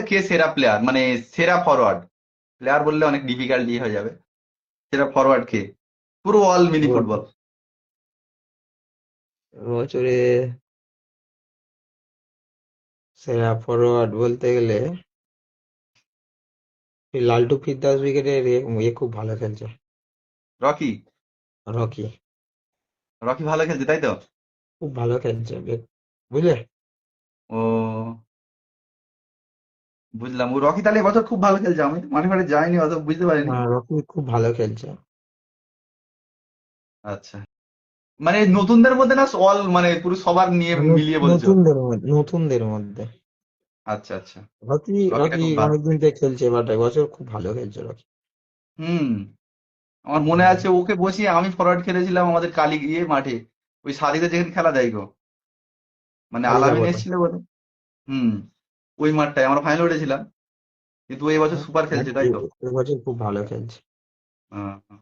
কে সেরা প্লেয়ার, মানে সেরা ফরওয়ার্ড? প্লেয়ার বললে অনেক ডিফিকাল্টি হয়ে যাবে। সেরা ফরওয়ার্ড কে? পুরো অল মিনি ফুটবল। বছরে সেরা ফরওয়ার্ড বলতে গেলে এই লালটু ফিরদাউস উইকেটের এ খুব ভালো খেলছে। রকি। রকি রকি ভালো খেলছে তাই তো? খুব ভালো খেলছে বুঝলে। ও, বুঝলাম। ও রকি তাহলে এবছর খুব ভালো খেলছে, আমি তো মাঠে মাঠে যাইনি, অত বুঝতে পারিনি। হ্যাঁ, রকি খুব ভালো খেলছে। আচ্ছা, মানে নতুনদের মধ্যে না অল, মানে পুরো সবার নিয়ে মিলিয়ে বলছো? নতুনদের মধ্যে আচ্ছা আচ্ছা। রকি রকিটা রকি খুব ভালো। অনেকদিন থেকে খেলছে, বাট এবছর খুব ভালো খেলছে রকি। হুম। আমার মনে হুম, আছে ওকে বসিয়ে আমি ফরওয়ার্ড খেলেছিলাম আমাদের কালী মাঠে, ওই সাদিকে যেখানে খেলা দেয় গো, মানে আলামিন কালিকাপটে। এসেছিল বলে। হুম। ওই মাঠটায় আমরা ফাইনাল উঠেছিলাম, কিন্তু ওই বছর সুপার খেলছে তাই তো? এবছর খুব ভালো খেলছে। হ্যাঁ, হ্যাঁ।